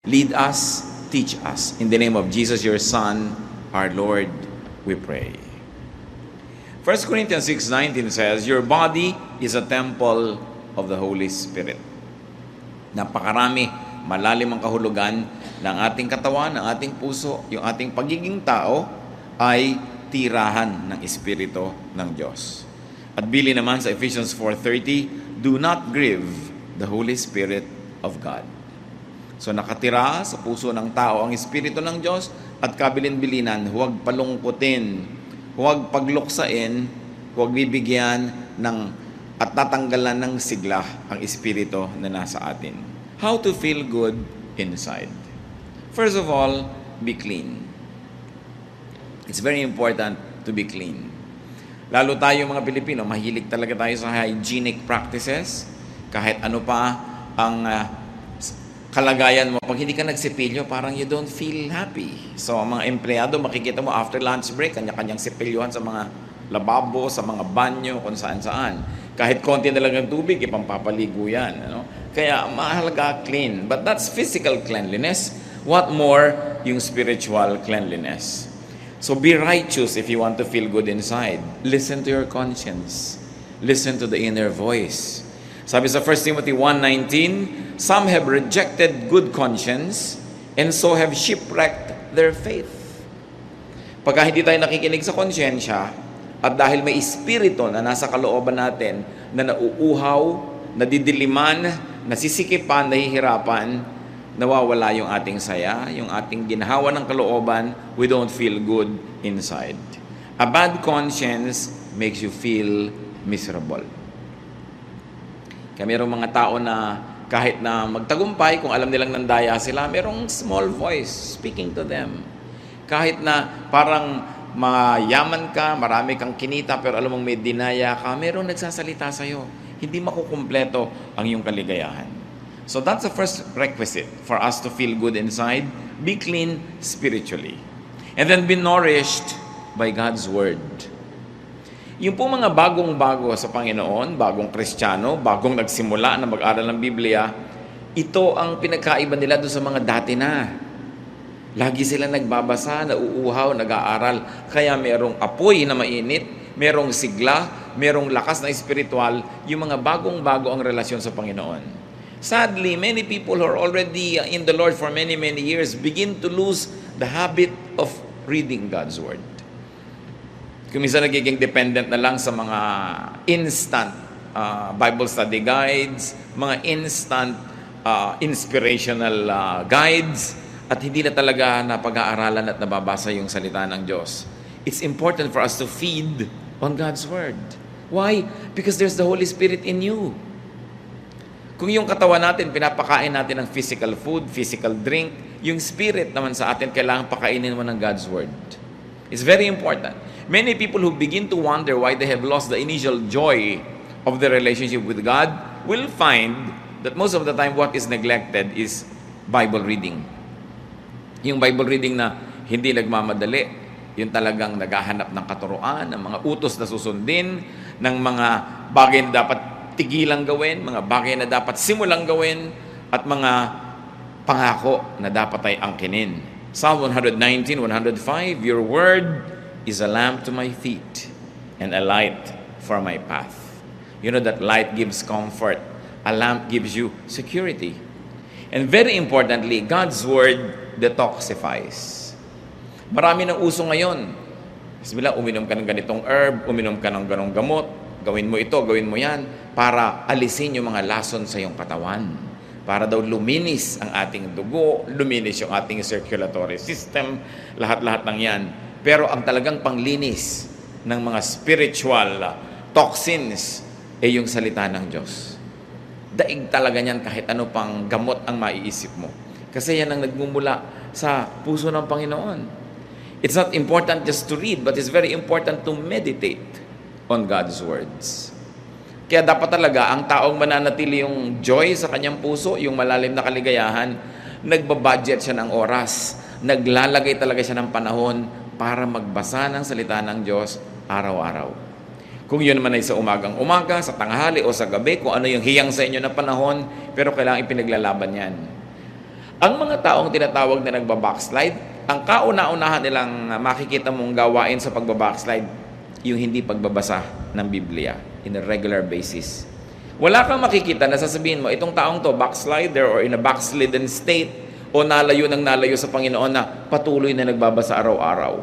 Lead us, teach us. In the name of Jesus, your Son, our Lord, we pray. 1 Corinthians 6:19 says, your body is a temple of the Holy Spirit. Napakarami, malalim ang kahulugan ng ating katawan, ng ating puso, yung ating pagiging tao ay tirahan ng Espiritu ng Diyos. At bili naman sa Ephesians 4:30, do not grieve the Holy Spirit of God. So nakatira sa puso ng tao ang Espiritu ng Diyos at kabilin-bilinan, huwag palungkutin, huwag pagluksain, huwag bibigyan ng at tatanggalan ng sigla ang Espiritu na nasa atin. How to feel good inside? First of all, be clean. It's very important to be clean. Lalo tayo mga Pilipino, mahilig talaga tayo sa hygienic practices. Kahit ano pa ang kalagayan mo, pag hindi ka nagsipilyo, parang you don't feel happy. So, ang mga empleyado, makikita mo after lunch break, kanya-kanyang sipilyohan sa mga lababo, sa mga banyo, kung saan-saan. Kahit konti na lang ng tubig, ipampapaligo yan. Ano? Kaya, mahalaga clean. But that's physical cleanliness. What more, yung spiritual cleanliness. So be righteous if you want to feel good inside. Listen to your conscience. Listen to the inner voice. Sabi sa 1 Timothy 1:19, some have rejected good conscience and so have shipwrecked their faith. Pagka hindi tayo nakikinig sa konsyensya at dahil may espiritu na nasa kalooban natin na nauuhaw, nadidiliman, nasisikipan, nahihirapan, nawawala yung ating saya, yung ating ginhawa ng kalooban, we don't feel good inside. A bad conscience makes you feel miserable. Kaya mayroong mga tao na kahit na magtagumpay, kung alam nilang nandaya sila, mayroong small voice speaking to them. Kahit na parang mayaman ka, marami kang kinita, pero alam mong may dinaya ka, mayroong nagsasalita sa'yo. Hindi makukumpleto ang iyong kaligayahan. So that's the first requisite for us to feel good inside. Be clean spiritually. And then be nourished by God's Word. Yung po mga bagong-bago sa Panginoon, bagong Kristiyano, bagong nagsimula na mag-aral ng Biblia, ito ang pinagkaiba nila doon sa mga dati na. Lagi sila nagbabasa, nauuhaw, nag-aaral. Kaya merong apoy na mainit, merong sigla, merong lakas na espiritual, yung mga bagong-bago ang relasyon sa Panginoon. Sadly, many people who are already in the Lord for many, many years begin to lose the habit of reading God's Word. Kung minsan nagiging dependent na lang sa mga instant Bible study guides, mga instant inspirational guides, at hindi na talaga napag-aaralan at nababasa yung salita ng Diyos. It's important for us to feed on God's Word. Why? Because there's the Holy Spirit in you. Kung yung katawan natin, pinapakain natin ng physical food, physical drink, yung spirit naman sa atin, kailangan pakainin mo ng God's Word. It's very important. Many people who begin to wonder why they have lost the initial joy of their relationship with God will find that most of the time what is neglected is Bible reading. Yung Bible reading na hindi nagmamadali, yung talagang naghahanap ng katuruan, ng mga utos na susundin, ng mga bagay na dapat tigilang gawin, mga bagay na dapat simulang gawin, at mga pangako na dapat ay angkinin. Psalm 119, 105, your word is a lamp to my feet and a light for my path. You know that light gives comfort. A lamp gives you security. And very importantly, God's word detoxifies. Marami ng uso ngayon. Bismillah, uminom ka ng ganitong herb, uminom ka ng ganong gamot, gawin mo ito, gawin mo yan, para alisin yung mga lason sa iyong katawan. Para daw luminis ang ating dugo, luminis yung ating circulatory system, lahat-lahat ng yan. Pero ang talagang panglinis ng mga spiritual toxins ay yung salita ng Diyos. Daig talaga niyan kahit ano pang gamot ang maiisip mo. Kasi yan ang nagmumula sa puso ng Panginoon. It's not important just to read, but it's very important to meditate on God's words. Kaya dapat talaga ang taong mananatili yung joy sa kanyang puso, yung malalim na kaligayahan, nagbabudget siya ng oras, naglalagay talaga siya ng panahon para magbasa ng salita ng Diyos araw-araw. Kung yun man ay sa umagang-umaga, sa tanghali o sa gabi, kung ano yung hiyang sa inyo na panahon, pero kailangan ipinaglalaban yan. Ang mga taong tinatawag na nagbabackslide, ang kauna-unahan nilang makikita mong gawain sa pagbabackslide, yung hindi pagbabasa ng Biblia in a regular basis. Wala kang makikita na sasabihin mo, itong taong to, backslider or in a backslidden state, o nalayo sa Panginoon na patuloy na nagbabasa araw-araw.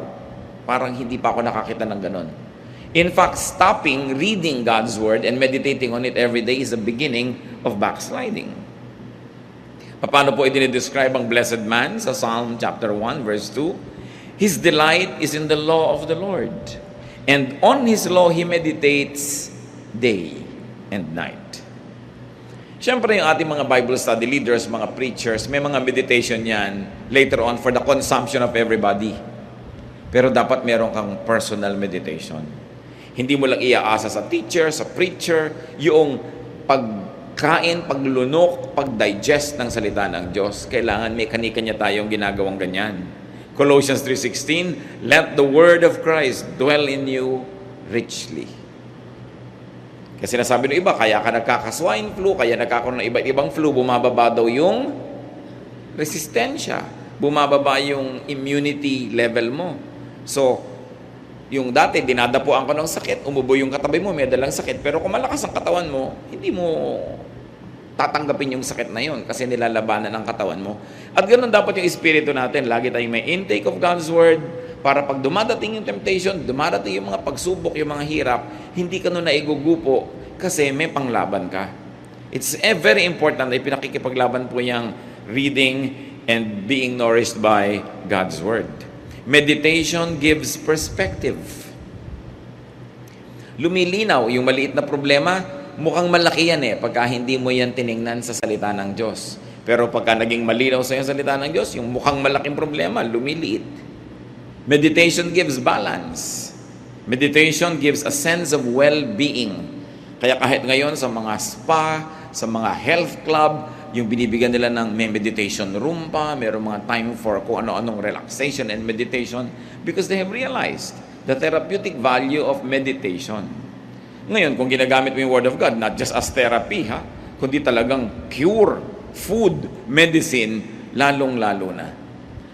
Parang hindi pa ako nakakita ng ganon. In fact, stopping reading God's Word and meditating on it every day is the beginning of backsliding. Paano po i-describe ang blessed man sa Psalm chapter 1 verse 2? His delight is in the law of the Lord, and on His law He meditates day and night. Siyempre yung ating mga Bible study leaders, mga preachers, may mga meditation yan later on for the consumption of everybody. Pero dapat meron kang personal meditation. Hindi mo lang iaasa sa teacher, sa preacher, yung pagkain, paglunok, pagdigest ng salita ng Diyos. Kailangan may kanya-kanya tayong ginagawang ganyan. Colossians 3:16, let the word of Christ dwell in you richly. Kasi nasabi ng iba, kaya ka nagkaka-swine flu, kaya nagkakaroon ng iba't ibang flu, bumababa daw yung resistensya, bumababa yung immunity level mo. So, yung dati, dinadapuan ka ng sakit, umubo yung katabi mo, may dalang sakit, pero kung malakas ang katawan mo, hindi mo tatanggapin yung sakit na yun kasi nilalabanan ang katawan mo. At ganoon dapat yung espiritu natin. Lagi tayong may intake of God's Word para pag dumadating yung temptation, dumadating yung mga pagsubok, yung mga hirap, hindi ka nun naigugupo kasi may panglaban ka. It's very important na pinakikipaglaban po yung reading and being nourished by God's Word. Meditation gives perspective. Lumilinaw yung maliit na problema, mukhang malaki yan pagka hindi mo yan tiningnan sa salita ng Diyos. Pero pagka naging malinaw sa yung salita ng Diyos, yung mukhang malaking problema, lumiliit. Meditation gives balance. Meditation gives a sense of well-being. Kaya kahit ngayon sa mga spa, sa mga health club, yung binibigyan nila ng may meditation room pa, mayroong mga time for kung ano-anong relaxation and meditation because they have realized the therapeutic value of meditation. Ngayon, kung ginagamit mo yung Word of God, not just as therapy, kundi talagang cure, food, medicine, lalong-lalo na.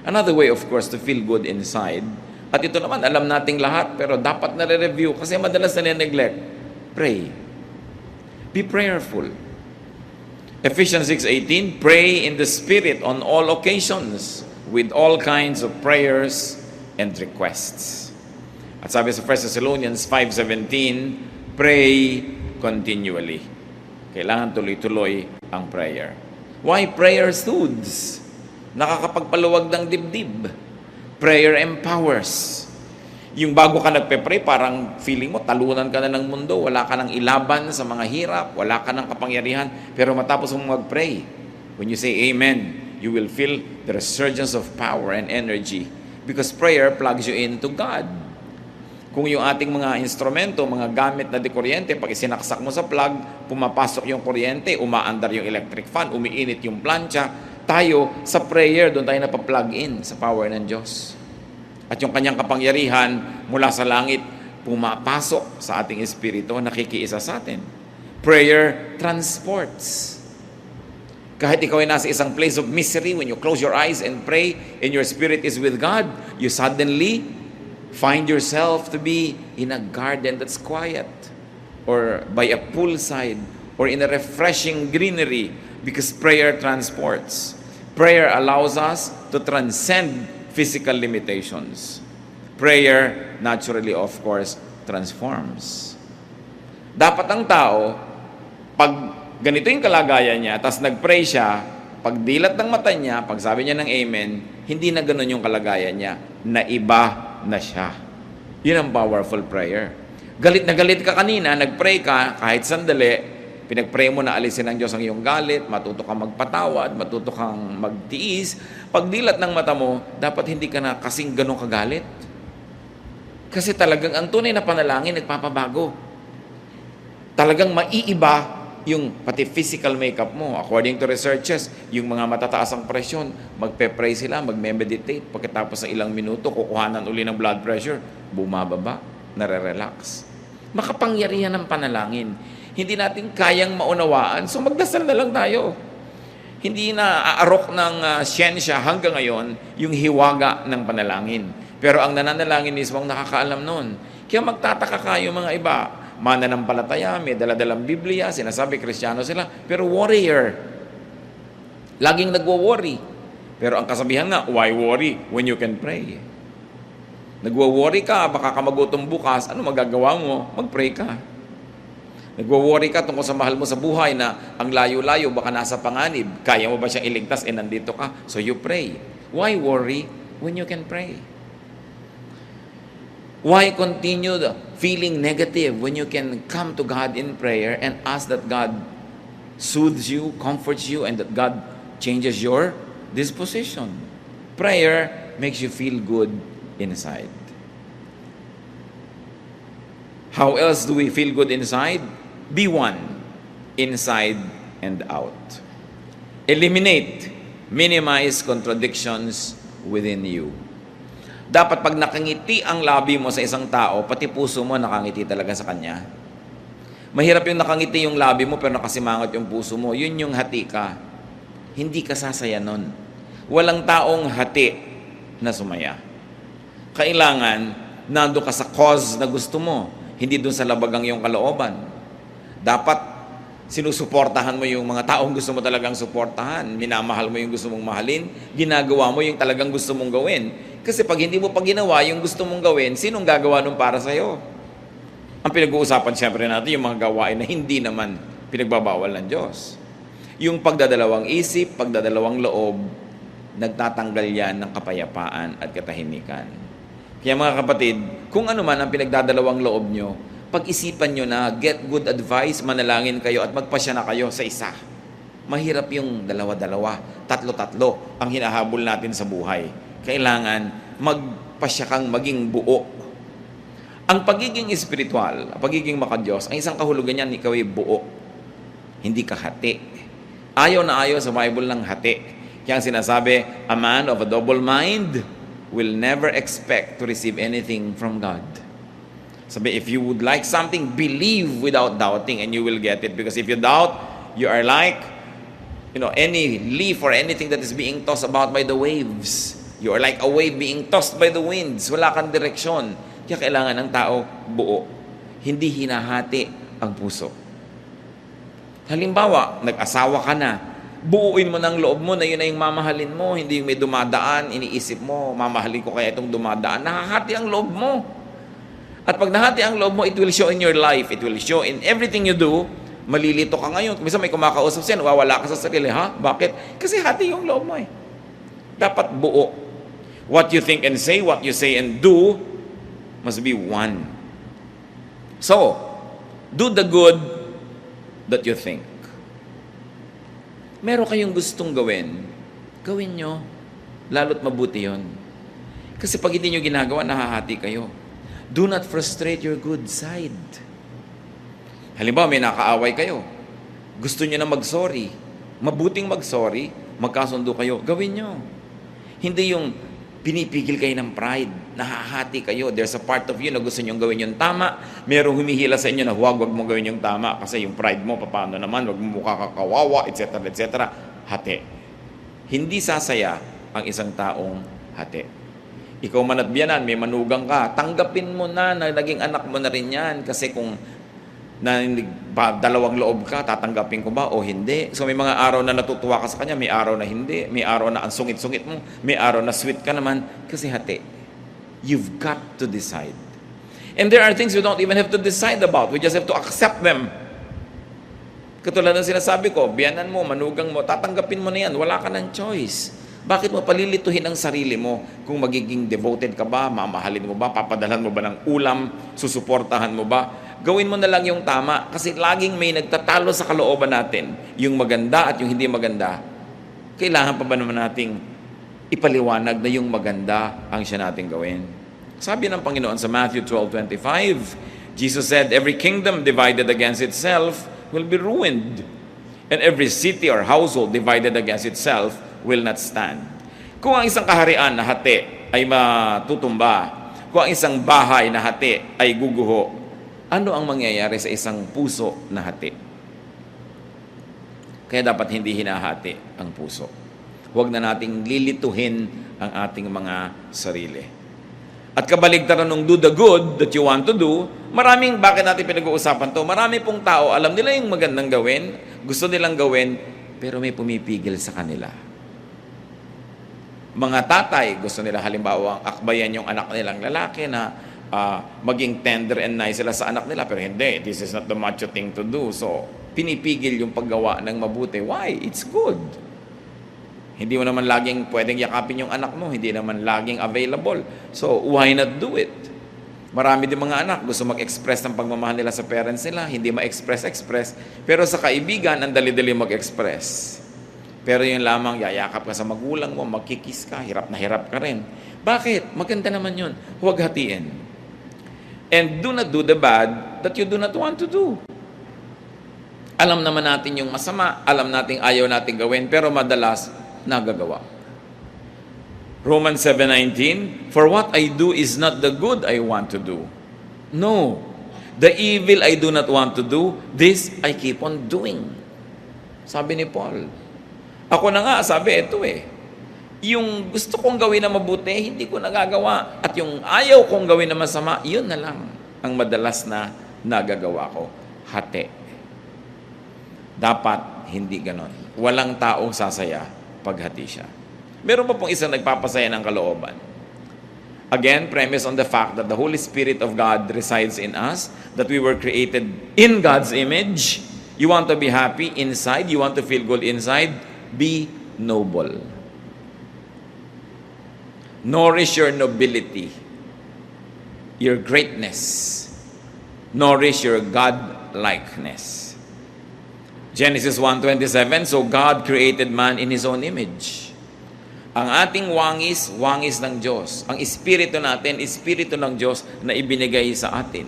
Another way, of course, to feel good inside, at ito naman, alam nating lahat, pero dapat na-review kasi madalas na neglect. Pray. Be prayerful. Ephesians 6:18, pray in the Spirit on all occasions with all kinds of prayers and requests. At sabi sa 1 Thessalonians 5:17, pray continually. Kailangan tuloy-tuloy ang prayer. Why prayer soothes? Nakakapagpaluwag ng dibdib. Prayer empowers. Yung bago ka nagpe-pray, parang feeling mo, talunan ka na ng mundo, wala ka ng ilaban sa mga hirap, wala ka ng kapangyarihan, pero matapos mong mag-pray, when you say amen, you will feel the resurgence of power and energy because prayer plugs you into God. Kung yung ating mga instrumento, mga gamit na de kuryente, pag isinaksak mo sa plug, pumapasok yung kuryente, umaandar yung electric fan, umiinit yung plancha, tayo sa prayer, doon tayo napaplug in sa power ng Diyos. At yung kanyang kapangyarihan mula sa langit, pumapasok sa ating espiritu, nakikiisa sa atin. Prayer transports. Kahit ikaw ay nasa isang place of misery, when you close your eyes and pray, and your spirit is with God, you suddenly find yourself to be in a garden that's quiet, or by a poolside, or in a refreshing greenery, because prayer transports. Prayer allows us to transcend physical limitations. Prayer, naturally, of course, transforms. Dapat ang tao, pag ganito yung kalagayan niya, tas nag-pray siya, pag dilat ng mata niya, pag sabi niya ng amen, hindi na ganun yung kalagayan niya. Naiba na siya. Yun ang powerful prayer. Galit na galit ka kanina, nag-pray ka, kahit sandali, pinag-pray mo na alisin ng Diyos ang iyong galit, matuto kang magpatawad, matuto kang magtiis. Pag dilat ng mata mo, dapat hindi ka na kasing ganun kagalit. Kasi talagang ang tunay na panalangin, nagpapabago. Talagang maiiba yung pati physical makeup mo. According to researchers, yung mga matataas ang presyon, magpe-pray sila, magme-meditate. Pagkatapos ng ilang minuto, kukuhanan uli ng blood pressure, bumababa, nare-relax. Makapangyarihan ng panalangin. Hindi natin kayang maunawaan, so magdasal na lang tayo. Hindi na aarok ng siyensya hanggang ngayon yung hiwaga ng panalangin. Pero ang nananalangin mismo ang nakakaalam nun. Kaya magtataka kayo mga iba, mananampalataya, may daladalang Biblia, sinasabi Kristiyano sila, pero warrior. Laging nagwo-worry. Pero ang kasabihan nga, why worry when you can pray? Nagwo-worry ka, baka ka magutom bukas, ano magagawa mo? Mag-pray ka. Nagwo-worry ka tungkol sa mahal mo sa buhay na ang layo-layo, baka nasa panganib. Kaya mo ba siyang iligtas? Nandito ka. So you pray. Why worry when you can pray? Why continue feeling negative when you can come to God in prayer and ask that God soothes you, comforts you, and that God changes your disposition? Prayer makes you feel good inside. How else do we feel good inside? Be one, inside and out. Eliminate, minimize contradictions within you. Dapat pag nakangiti ang labi mo sa isang tao, pati puso mo nakangiti talaga sa kanya. Mahirap yung nakangiti yung labi mo pero nakasimangot yung puso mo. Yun yung hati ka. Hindi ka sasaya nun. Walang taong hati na sumaya. Kailangan, nando ka sa cause na gusto mo, hindi dun sa labagang yung kalooban. Dapat sinusuportahan mo yung mga taong gusto mo talagang suportahan. Minamahal mo yung gusto mong mahalin. Ginagawa mo yung talagang gusto mong gawin. Kasi pag hindi mo pa ginawa yung gusto mong gawin, sinong gagawa nun para sa'yo? Ang pinag-uusapan siyempre natin yung mga gawain na hindi naman pinagbabawal ng Diyos. Yung pagdadalawang isip, pagdadalawang loob, nagtatanggal yan ng kapayapaan at katahimikan. Kaya mga kapatid, kung ano man ang pinagdadalawang loob nyo, pag-isipan nyo na, get good advice, manalangin kayo at magpasya na kayo sa isa. Mahirap yung dalawa-dalawa, tatlo-tatlo ang hinahabol natin sa buhay. Kailangan magpasya kang maging buo. Ang pagiging espiritual, ang pagiging makadiyos, ang isang kahulugan niyan, ikaw ay buo. Hindi ka hati. Ayaw na ayaw sa Bible ng hati. Kaya ang sinasabi, a man of a double mind will never expect to receive anything from God. Sabi, if you would like something, believe without doubting and you will get it. Because if you doubt, you are like, any leaf or anything that is being tossed about by the waves. You are like a wave being tossed by the winds. Wala kang direksyon. Kaya kailangan ng tao buo. Hindi hinahati ang puso. Halimbawa, nag-asawa ka na. Buuin mo ng loob mo na yun na yung mamahalin mo. Hindi yung may dumadaan, iniisip mo, mamahalin ko kaya itong dumadaan. Nahahati ang loob mo. At pag nahati ang loob mo, it will show in your life. It will show in everything you do. Malilito ka ngayon. Kung minsan may kumakausap siya, nawawala ka sa sarili. Ha? Bakit? Kasi hati yung loob mo eh. Dapat buo. What you think and say, what you say and do, must be one. So, do the good that you think. Meron kayong gustong gawin, gawin nyo. Lalo't mabuti yon. Kasi pag hindi nyo ginagawa, nahahati kayo. Do not frustrate your good side. Halimbawa, may nakaaway kayo. Gusto nyo na mag-sorry. Mabuting mag-sorry, magkasundo kayo. Gawin nyo. Hindi yung pinipigil kayo ng pride. Nahahati kayo. There's a part of you na gusto nyo gawin yung tama. Merong humihila sa inyo na huwag mo gawin yung tama kasi yung pride mo, paano naman, wag mo mukha kakawawa, etc. etc. Hati. Hindi sasaya ang isang taong hati. Ikaw man at biyanan, may manugang ka, tanggapin mo na naging anak mo na rin yan. Kasi kung dalawang loob ka, tatanggapin ko ba o hindi? So may mga araw na natutuwa ka sa kanya, may araw na hindi. May araw na ang sungit-sungit mo, may araw na sweet ka naman. Kasi hati. You've got to decide. And there are things you don't even have to decide about. We just have to accept them. Katulad ng sinasabi ko, biyanan mo, manugang mo, tatanggapin mo na yan. Wala ka ng choice. Bakit mo palilituhin ang sarili mo kung magiging devoted ka ba, mamahalin mo ba, papadalhan mo ba ng ulam, susuportahan mo ba? Gawin mo na lang yung tama kasi laging may nagtatalo sa kalooban natin, yung maganda at yung hindi maganda. Kailangan pa ba naman nating ipaliwanag na yung maganda ang siya nating gawin? Sabi ng Panginoon sa Matthew 12:25, Jesus said, every kingdom divided against itself will be ruined, and every city or household divided against itself will not stand. Kung ang isang kaharian na hati ay matutumba, kung ang isang bahay na hati ay guguho, ano ang mangyayari sa isang puso na hati? Kaya dapat hindi hinahati ang puso. Huwag na nating lilituhin ang ating mga sarili. At kabaligtaran ng do the good that you want to do, bakit natin pinag-uusapan to? Marami pong tao, alam nila yung magandang gawin, gusto nilang gawin, pero may pumipigil sa kanila. Mga tatay, gusto nila halimbawa akbayan yung anak nilang lalaki na maging tender and nice sila sa anak nila, pero hindi, this is not the macho thing to do. So, pinipigil yung paggawa ng mabuti. Why? It's good. Hindi mo naman laging pwedeng yakapin yung anak mo, hindi naman laging available. So, why not do it? Marami din mga anak gusto mag-express ng pagmamahal nila sa parents nila, hindi ma-express. Pero sa kaibigan, ang dali-dali mag-express. Pero yun lamang, yayakap ka sa magulang mo, magkikis ka, hirap na hirap ka rin. Bakit? Maganda naman yun. Huwag hatiin. And do not do the bad that you do not want to do. Alam naman natin yung masama, alam natin ayaw natin gawin, pero madalas, nagagawa. Romans 7:19, for what I do is not the good I want to do. No. The evil I do not want to do, this I keep on doing. Sabi ni Paul. Ako na nga, sabi, ito yung gusto kong gawin na mabuti, hindi ko nagagawa. At yung ayaw kong gawin na masama, yun na lang ang madalas na nagagawa ko. Hati. Dapat hindi ganon. Walang taong sasaya paghati siya. Meron pa pong isang nagpapasaya ng kalooban. Again, premise on the fact that the Holy Spirit of God resides in us, that we were created in God's image. You want to be happy inside, you want to feel good inside, be noble. Nourish your nobility, your greatness. Nourish your God-likeness. Genesis 1:27, so God created man in His own image. Ang ating wangis, wangis ng Diyos. Ang espiritu natin, espiritu ng Diyos na ibinigay sa atin.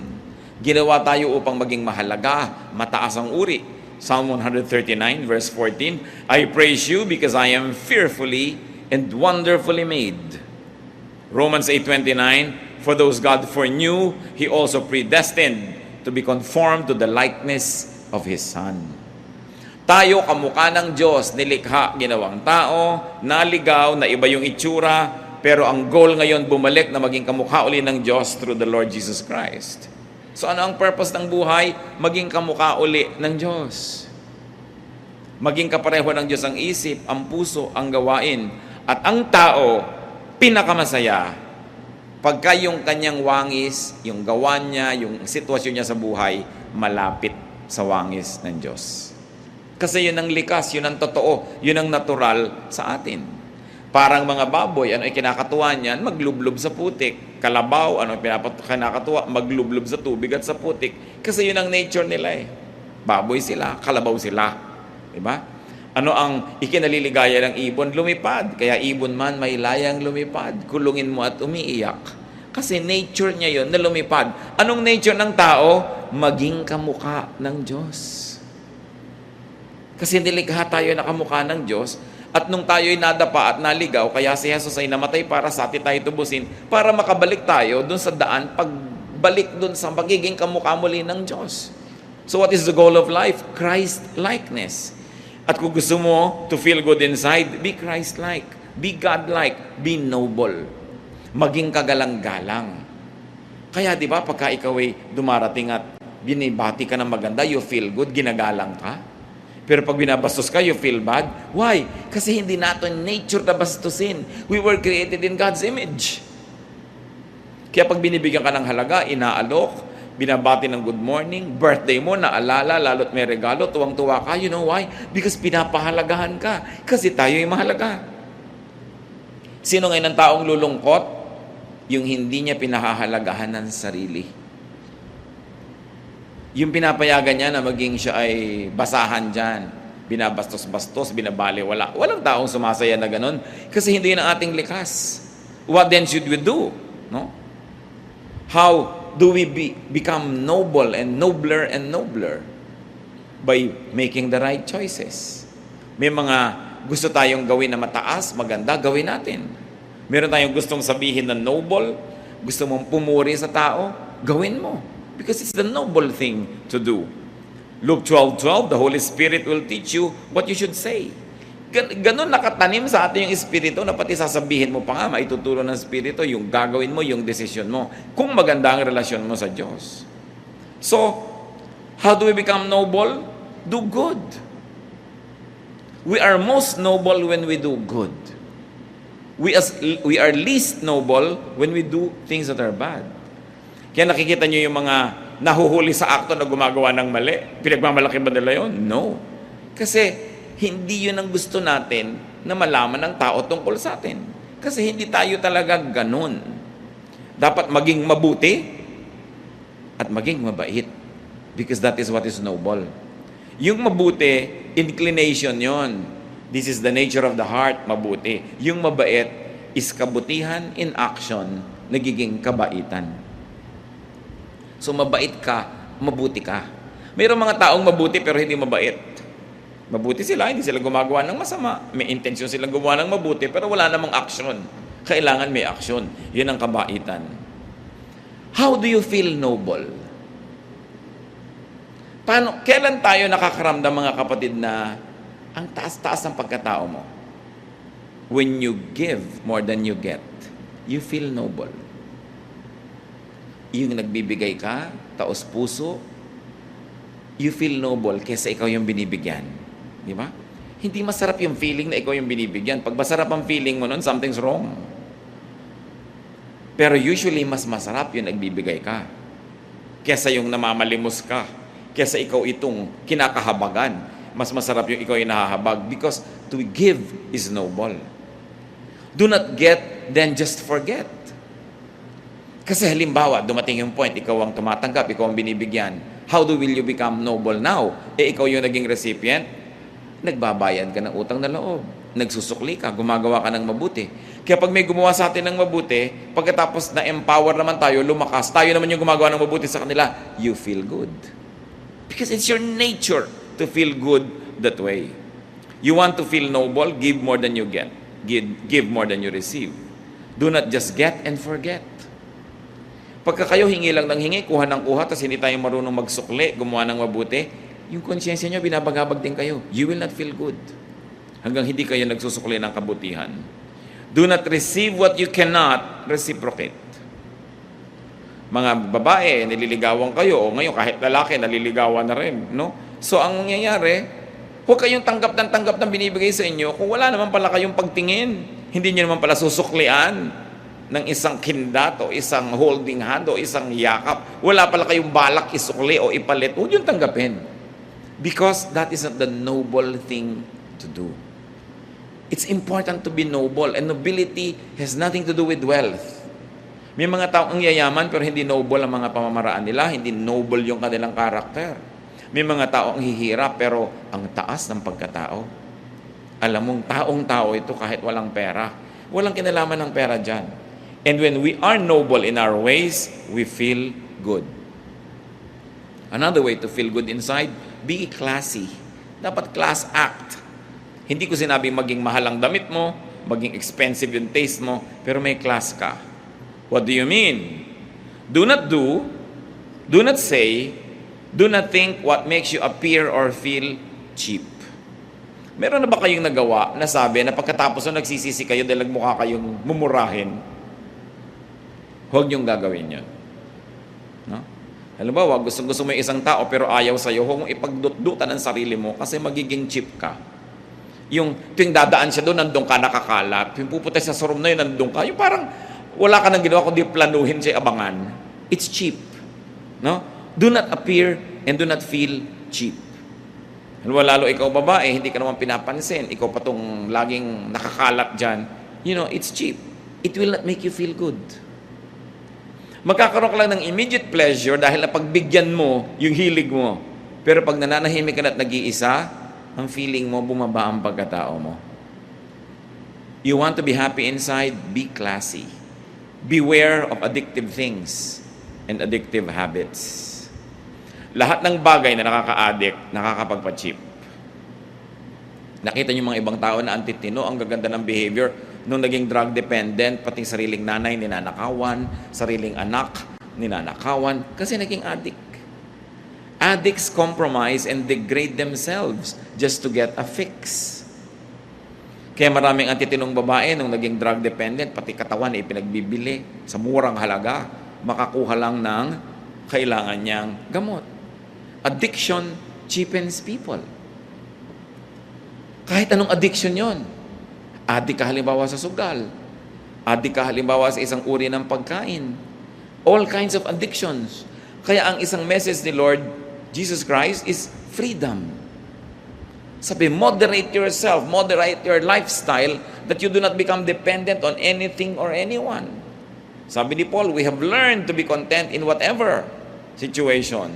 Ginawa tayo upang maging mahalaga, mataas ang uri. Psalm 139 verse 14, I praise you because I am fearfully and wonderfully made. Romans 8:29, for those God foreknew, He also predestined to be conformed to the likeness of His Son. Tayo, kamukha ng Diyos, nilikha, ginawang tao, naligaw, na iba yung itsura, pero ang goal ngayon bumalik na maging kamukha uli ng Diyos through the Lord Jesus Christ. So ano ang purpose ng buhay? Maging kamukha uli ng Diyos. Maging kapareho ng Diyos ang isip, ang puso, ang gawain. At ang tao, pinakamasaya, pagka yung kanyang wangis, yung gawa niya, yung sitwasyon niya sa buhay, malapit sa wangis ng Diyos. Kasi yun ang likas, yun ang totoo, yun ang natural sa atin. Parang mga baboy, ano ay kinakatuwa niyan? Maglublob sa putik. Kalabaw, ano kinakatuwa? Maglublob sa tubig at sa putik. Kasi yun ang nature nila Baboy sila, kalabaw sila. Diba? Ano ang ikinaliligaya ng ibon? Lumipad. Kaya ibon man may layang lumipad. Kulungin mo at umiiyak. Kasi nature niya yun na lumipad. Anong nature ng tao? Maging kamukha ng Diyos. Kasi nilikha tayo na kamukha ng Diyos, at nung tayo'y nadapa at naligaw, kaya si Jesus ay namatay para sa atin tayo tubusin, para makabalik tayo dun sa daan, pagbalik dun sa pagiging kamukha muli ng Diyos. So what is the goal of life? Christ-likeness. At kung gusto mo to feel good inside, be Christ-like, be God-like, be noble. Maging kagalang-galang. Kaya di ba, pagka ikaw ay dumarating at binibati ka ng maganda, you feel good, ginagalang ka. Pero pag binabastos ka, you feel bad. Why? Kasi hindi natin nature na bastusin. We were created in God's image. Kaya pag binibigyan ka ng halaga, inaalok, binabati ng good morning, birthday mo, naalala, lalo't may regalo, tuwang-tuwa ka. You know why? Because pinapahalagahan ka. Kasi tayo ay mahalaga. Sino ngayon ang taong lulungkot? Yung hindi niya pinahahalagahan ng sarili. Yung pinapayagan niya na maging siya ay basahan dyan. Binabastos-bastos, binabali, wala. Walang taong sumasaya na ganun. Kasi hindi na ating likas. What then should we do? No? How do we become noble and nobler? By making the right choices. May mga gusto tayong gawin na mataas, maganda, gawin natin. Meron tayong gustong sabihin na noble, gusto mong pumuri sa tao, gawin mo. Because it's the noble thing to do. Luke 12:12, the Holy Spirit will teach you what you should say. Ganon nakatanim sa atin yung Espiritu na pati sasabihin mo pa nga, maituturo ng Espiritu, yung gagawin mo, yung desisyon mo, kung maganda ang relasyon mo sa Diyos. So, how do we become noble? Do good. We are most noble when we do good. We are least noble when we do things that are bad. Kaya nakikita nyo yung mga nahuhuli sa akto na gumagawa ng mali. Pinagmamalaki ba nila yun? No. Kasi hindi yun ang gusto natin na malaman ng tao tungkol sa atin. Kasi hindi tayo talaga ganun. Dapat maging mabuti at maging mabait. Because that is what is noble. Yung mabuti, inclination yon. This is the nature of the heart, mabuti. Yung mabait is kabutihan in action, nagiging kabaitan. So mabait ka, mabuti ka. Mayroong mga taong mabuti pero hindi mabait. Mabuti sila, hindi sila gumagawa ng masama. May intensyon silang gumawa ng mabuti pero wala namang action. Kailangan may action. Yun ang kabaitan. How do you feel noble? Kailan tayo nakakaramdam, mga kapatid, na ang taas-taas ng pagkatao mo? When you give more than you get, you feel noble. Yung nagbibigay ka, taos puso, you feel noble kesa ikaw yung binibigyan. Di ba? Hindi masarap yung feeling na ikaw yung binibigyan. Pag masarap ang feeling mo nun, something's wrong. Pero usually, mas masarap yung nagbibigay ka kesa yung namamalimos ka, kesa ikaw itong kinakahabagan. Mas masarap yung ikaw yung nahahabag because to give is noble. Do not get, then just forget. Kasi halimbawa, dumating yung point, ikaw ang tumatanggap, ikaw ang binibigyan. How will you become noble now? Ikaw yung naging recipient, nagbabayad ka ng utang na loob. Nagsusukli ka, gumagawa ka ng mabuti. Kaya pag may gumawa sa atin ng mabuti, pagkatapos na-empower naman tayo, lumakas, tayo naman yung gumagawa ng mabuti sa kanila, you feel good. Because it's your nature to feel good that way. You want to feel noble, give more than you get. Give more than you receive. Do not just get and forget. Pagka kayo hingi lang ng hingi, kuha ng kuha, tapos hindi tayo marunong magsukli, gumawa ng mabuti, yung konsyensya nyo, binabagabag din kayo. You will not feel good. Hanggang hindi kayo nagsusukli ng kabutihan. Do not receive what you cannot reciprocate. Mga babae, nililigawan kayo, o ngayon kahit lalaki, naliligawan na rin. No? So, ang mangyayari, huwag kayong tanggap ng binibigay sa inyo kung wala naman pala kayong pagtingin. Hindi nyo naman pala susuklian ng isang kindat o isang holding hand o isang yakap. Wala pala kayong balak isukli o ipalit. Huwag yung tanggapin. Because that is not the noble thing to do. It's important to be noble. And nobility has nothing to do with wealth. May mga tao ang yayaman pero hindi noble ang mga pamamaraan nila. Hindi noble yung kanilang karakter. May mga tao ang hihirap pero ang taas ng pagkatao. Alam mong taong-tao ito kahit walang pera. Walang kinalaman ng pera dyan. And when we are noble in our ways, we feel good. Another way to feel good inside, be classy. Dapat class act. Hindi ko sinabing maging mahal ang damit mo, maging expensive yung taste mo, pero may class ka. What do you mean? Do not do not say, do not think what makes you appear or feel cheap. Meron na ba kayong nagawa na sabi na pagkatapos na nagsisisi kayo dahil nagmukha kayong mumurahin? Huwag niyong gagawin yun. No? Halimbawa, gusto mo yung isang tao pero ayaw sa'yo, huwag mong ipagdutdutan ang sarili mo kasi magiging cheap ka. Yung tuwing dadaan siya doon, nandun ka nakakalat. Yung pupunta sa room na yun, nandun ka. Yung parang wala ka nang ginawa kundi planuhin siya abangan. It's cheap. No? Do not appear and do not feel cheap. Lalo ikaw babae, hindi ka naman pinapansin. Ikaw pa tong laging nakakalat dyan. You know, it's cheap. It will not make you feel good. Magkakaroon ka lang ng immediate pleasure dahil napagbigyan mo yung hilig mo. Pero pag nananahimik ka na at nag-iisa, ang feeling mo, bumaba ang pagkatao mo. You want to be happy inside? Be classy. Beware of addictive things and addictive habits. Lahat ng bagay na nakaka-addict, nakakapagpa-cheap. Nakita niyo mga ibang tao na antitino, ang gaganda ng behavior, nung naging drug dependent, pati sariling nanay, ninanakawan, sariling anak, ninanakawan, kasi naging addict. Addicts compromise and degrade themselves just to get a fix. Kaya maraming antitinong babae nung naging drug dependent, pati katawan ay pinagbibili sa murang halaga, makakuha lang ng kailangan niyang gamot. Addiction cheapens people. Kahit anong addiction yon. Addict ka halimbawa sa sugal. Addict ka halimbawa sa isang uri ng pagkain. All kinds of addictions. Kaya ang isang message ni Lord Jesus Christ is freedom. Sabi, moderate yourself, moderate your lifestyle that you do not become dependent on anything or anyone. Sabi ni Paul, we have learned to be content in whatever situation.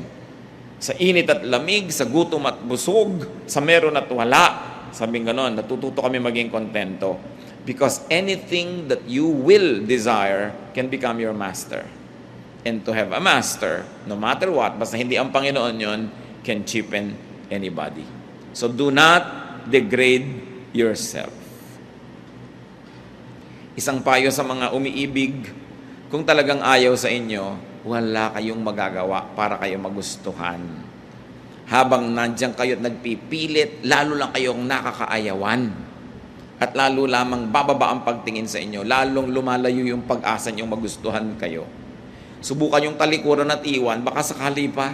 Sa init at lamig, sa gutom at busog, sa meron at wala. Sabi ganon, natututo kami maging kontento. Because anything that you will desire can become your master. And to have a master, no matter what, basta hindi ang Panginoon yon, can cheapen anybody. So do not degrade yourself. Isang payo sa mga umiibig, kung talagang ayaw sa inyo, wala kayong magagawa para kayo magustuhan. Habang nandiyan kayo at nagpipilit, lalo lang kayong nakakaayawan. At lalo lamang bababa ang pagtingin sa inyo, lalong lumalayo yung pag-asa niyong magustuhan kayo. Subukan yung talikuran at iwan, baka sakali pa.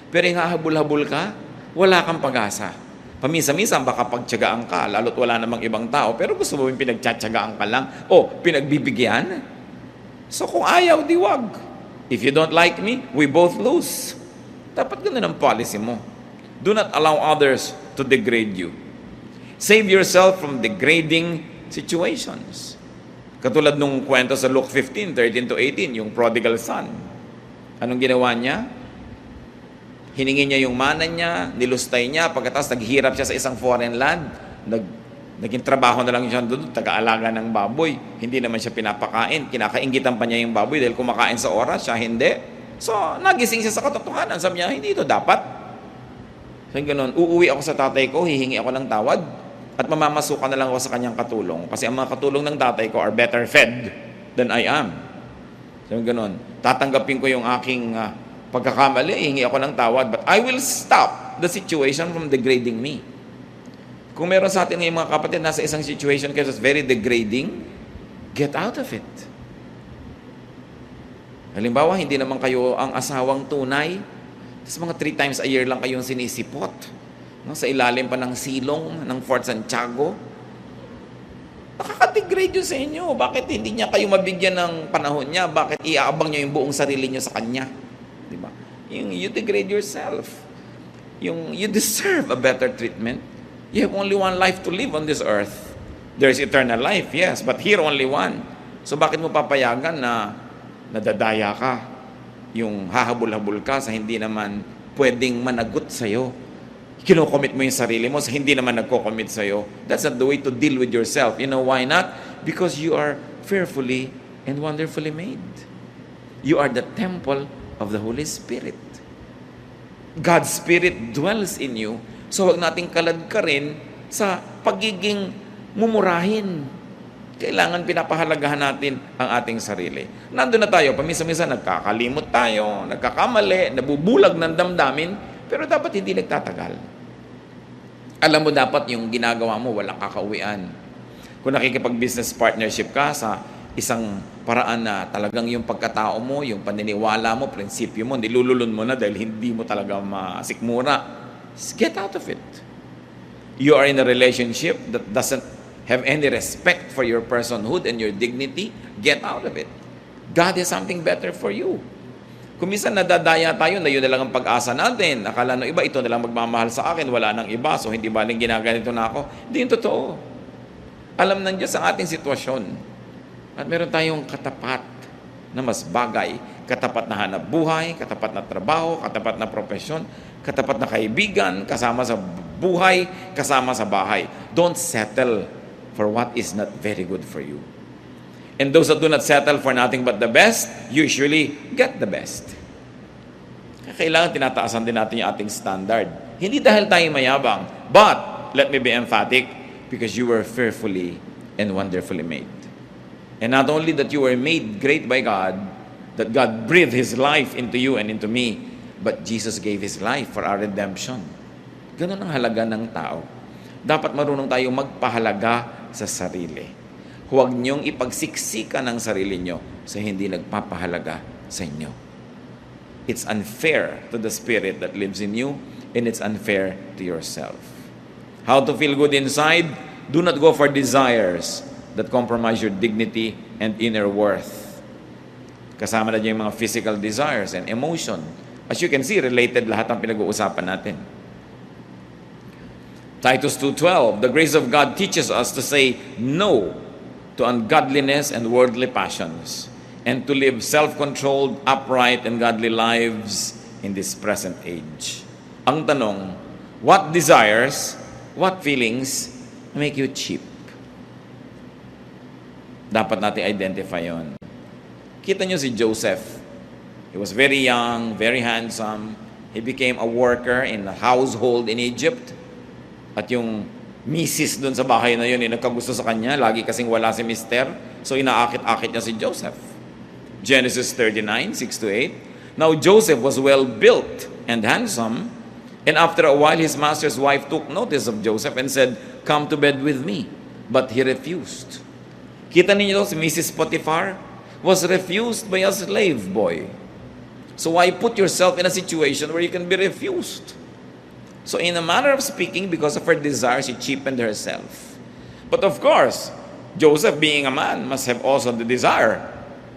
Pero yung hahabol-habol ka, wala kang pag-asa. Paminsan-minsan baka pagtiyagaan ka, lalo't wala namang ibang tao, pero gusto mo yung pinagtiyatsagaan ka lang, o pinagbibigyan. So kung ayaw, di wag. If you don't like me, we both lose. Dapat ganun ang policy mo. Do not allow others to degrade you. Save yourself from degrading situations. Katulad nung kwento sa Luke 15:13-18, yung prodigal son. Anong ginawa niya? Hiningi niya yung mana niya, nilustay niya, pagkatapos naghihirap siya sa isang foreign land, naging trabaho na lang siya doon, taga-alaga ng baboy. Hindi naman siya pinapakain, kinakaingitan pa niya yung baboy dahil kumakain sa oras, siya hindi. So, nagising siya sa katotohanan. Sabi niya, hindi ito dapat. Sabi ganun, uuwi ako sa tatay ko, hihingi ako ng tawad, at mamamasukan na lang ako sa kanyang katulong. Kasi ang mga katulong ng tatay ko are better fed than I am. Sabi ganun, tatanggapin ko yung aking pagkakamali, hihingi ako ng tawad, but I will stop the situation from degrading me. Kung meron sa atin ngayong mga kapatid, nasa isang situation kasi very degrading, get out of it. Halimbawa, hindi naman kayo ang asawang tunay, tapos mga 3 times a year lang kayong sinisipot. No? Sa ilalim pa ng silong ng Fort Santiago. Nakaka-degrade yun sa inyo. Bakit hindi niya kayo mabigyan ng panahon niya? Bakit iaabang niyo yung buong sarili niyo sa kanya? Diba? You degrade yourself. You deserve a better treatment. You have only one life to live on this earth. There's eternal life, yes, but here only one. So bakit mo papayagan na nadadaya ka? Yung hahabol-habol ka sa hindi naman pwedeng managot sa'yo. Kinocommit mo yung sarili mo sa hindi naman nagko-commit sa'yo. That's not the way to deal with yourself. You know why not? Because you are fearfully and wonderfully made. You are the temple of the Holy Spirit. God's Spirit dwells in you. So huwag nating kalad ka rin sa pagiging mumurahin. Kailangan pinapahalagahan natin ang ating sarili. Nandun na tayo, paminsan-minsan nagkakalimot tayo, nagkakamali, nabubulag ng damdamin, pero dapat hindi nagtatagal. Alam mo dapat yung ginagawa mo, walang kakauwian. Kung nakikipag-business partnership ka sa isang paraan na talagang yung pagkatao mo, yung paniniwala mo, prinsipyo mo, nilululun mo na dahil hindi mo talaga masikmura, get out of it. You are in a relationship that doesn't have any respect for your personhood and your dignity, get out of it. God has something better for you. Kung minsan nadadaya tayo na yun na lang ang pag-asa natin, akala ng iba, ito na lang magmamahal sa akin, wala nang iba, so hindi baling ginaganito na ako. Hindi yung totoo. Alam ng Diyos ang ating sitwasyon. At meron tayong katapat na mas bagay, katapat na hanap buhay, katapat na trabaho, katapat na profesyon, katapat na kaibigan, kasama sa buhay, kasama sa bahay. Don't settle for what is not very good for you. And those that do not settle for nothing but the best, usually get the best. Kailangan tinataasan din natin yung ating standard. Hindi dahil tayo mayabang, but, let me be emphatic, because you were fearfully and wonderfully made. And not only that you were made great by God, that God breathed His life into you and into me, but Jesus gave His life for our redemption. Ganun ang halaga ng tao. Dapat marunong tayo magpahalaga sa sarili. Huwag niyong ipagsiksikan ang sarili niyo sa hindi nagpapahalaga sa inyo. It's unfair to the Spirit that lives in you, and it's unfair to yourself. How to feel good inside? Do not go for desires that compromise your dignity and inner worth. Kasama na dyan yung mga physical desires and emotion. As you can see, related lahat ang pinag-uusapan natin. Titus 2:12, the grace of God teaches us to say no to ungodliness and worldly passions, and to live self-controlled, upright, and godly lives in this present age. Ang tanong, what desires, what feelings make you cheap? Dapat natin identify yon. Kita nyo si Joseph. He was very young, very handsome. He became a worker in a household in Egypt. At yung misis doon sa bahay na yun, nagkagusto sa kanya, lagi kasing wala si mister. So inaakit-akit niya si Joseph. Genesis 39, 6-8. Now Joseph was well built and handsome, and after a while his master's wife took notice of Joseph and said, "Come to bed with me." But he refused. Kita ninyo si Mrs. Potiphar was refused by a slave boy. So why put yourself in a situation where you can be refused? So in a manner of speaking, because of her desire, she cheapened herself. But of course, Joseph being a man must have also the desire.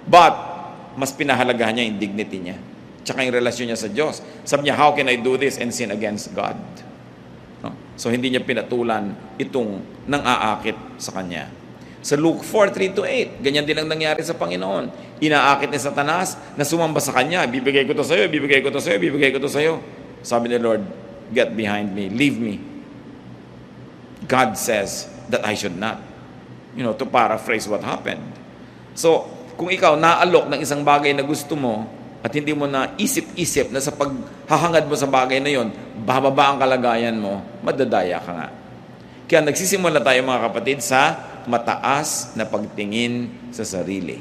But mas pinahalagahan niya yung dignity niya. Tsaka yung relasyon niya sa Diyos. Sabi niya, how can I do this and sin against God? No? So hindi niya pinatulan itong nang-aakit sa kanya. Sa Luke 4:3-8, ganyan din ang nangyari sa Panginoon. Inaakit ni Satanas na sumamba sa kanya. Bibigay ko to sa'yo, bibigay ko to sa'yo, bibigay ko to sa'yo. Sabi ni Lord, get behind me, leave me. God says that I should not. To paraphrase what happened. So, kung ikaw naalok ng isang bagay na gusto mo at hindi mo na isip-isip na sa paghahangad mo sa bagay na yon, bababa ang kalagayan mo, madadaya ka nga. Kaya nagsisimula tayo mga kapatid sa mataas na pagtingin sa sarili.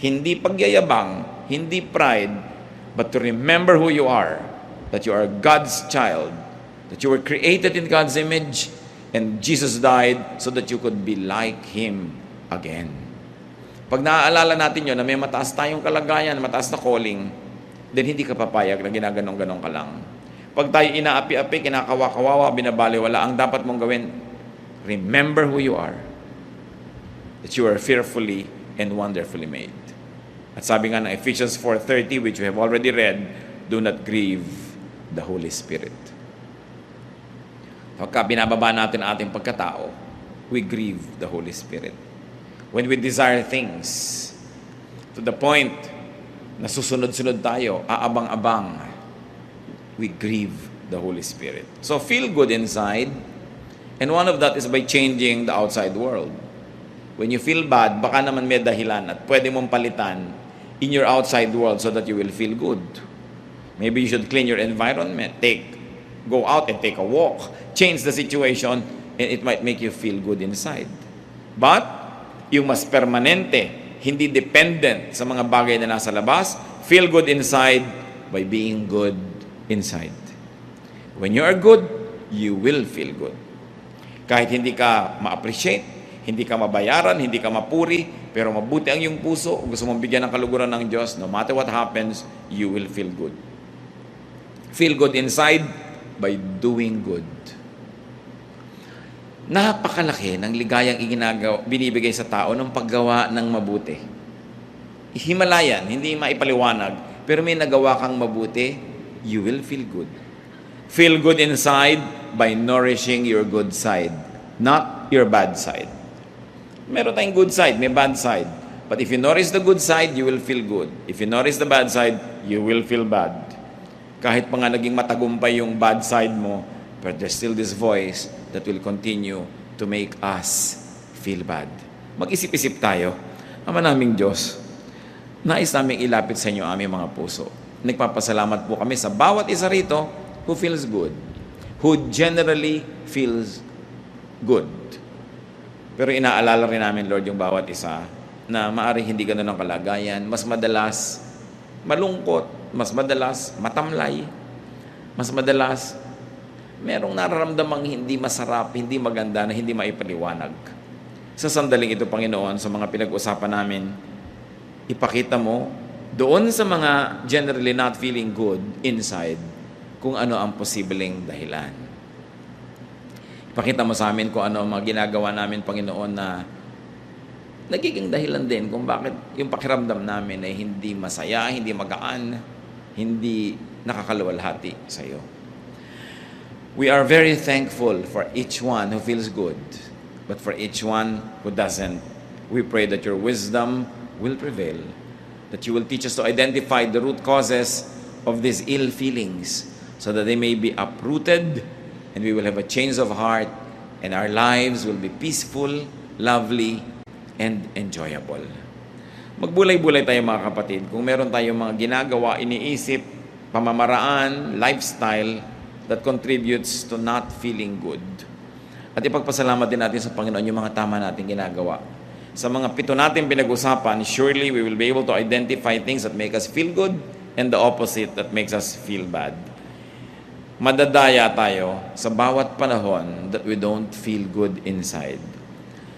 Hindi pagyayabang, hindi pride, but to remember who you are, that you are God's child, that you were created in God's image, and Jesus died so that you could be like Him again. Pag naaalala natin yun, na may mataas tayong kalagayan, mataas na calling, then hindi ka papayag na ginaganong-ganong ka lang. Pag tayo inaapi-api, kinakawa-kawawa, binabaliwala, ang dapat mong gawin, remember who you are, that you are fearfully and wonderfully made. At sabi nga ng Ephesians 4:30, which we have already read, do not grieve the Holy Spirit. Pagka binababa natin ang ating pagkatao, we grieve the Holy Spirit. When we desire things to the point na susunod-sunod tayo, aabang-abang, we grieve the Holy Spirit. So feel good inside, and one of that is by changing the outside world. When you feel bad, baka naman may dahilan at pwede mong palitan in your outside world so that you will feel good. Maybe you should clean your environment, go out and take a walk, change the situation, and it might make you feel good inside. But you must permanente, hindi dependent sa mga bagay na nasa labas, feel good inside by being good inside. When you are good, you will feel good. Kahit hindi ka ma-appreciate, hindi ka mabayaran, hindi ka mapuri, pero mabuti ang iyong puso, gusto mong bigyan ng kaluguran ng Diyos, no matter what happens, you will feel good. Feel good inside by doing good. Napakalaki ng ligayang binibigay sa tao ng paggawa ng mabuti. Himalayan, hindi maipaliwanag, pero may nagawa kang mabuti, you will feel good. Feel good inside by nourishing your good side, not your bad side. Meron tayong good side, may bad side. But if you nourish the good side, you will feel good. If you nourish the bad side, you will feel bad. Kahit pa nga naging matagumpay yung bad side mo, but there's still this voice that will continue to make us feel bad. Mag-isip-isip tayo. Ama naming Diyos, nais naming ilapit sa inyo aming mga puso. Nagpapasalamat po kami sa bawat isa rito who feels good, who generally feels good. Pero inaalala rin namin, Lord, yung bawat isa na maaaring hindi ganun ang kalagayan, mas madalas malungkot, mas madalas matamlay, mas madalas merong nararamdamang hindi masarap, hindi maganda, na hindi maipaliwanag. Sa sandaling ito, Panginoon, sa mga pinag-usapan namin, ipakita mo doon sa mga generally not feeling good inside kung ano ang posibleng dahilan. Ipakita mo sa amin kung ano ang mga ginagawa namin, Panginoon, na nagiging dahilan din kung bakit yung pakiramdam namin ay hindi masaya, hindi magaan, hindi nakakaluwalhati sa iyo. We are very thankful for each one who feels good, but for each one who doesn't, we pray that your wisdom will prevail, that you will teach us to identify the root causes of these ill feelings so that they may be uprooted and we will have a change of heart and our lives will be peaceful, lovely, and enjoyable. Magbulay-bulay tayo mga kapatid. Kung meron tayong mga ginagawa, iniisip, pamamaraan, lifestyle that contributes to not feeling good. At ipagpasalamat din natin sa Panginoon yung mga tama nating ginagawa. Sa mga 7 natin pinag-usapan, surely we will be able to identify things that make us feel good and the opposite that makes us feel bad. Madadaya tayo sa bawat panahon that we don't feel good inside.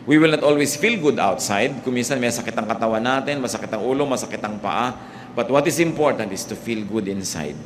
We will not always feel good outside. Kung minsan may sakit ang katawan natin, masakit ang ulo, masakit ang paa. But what is important is to feel good inside.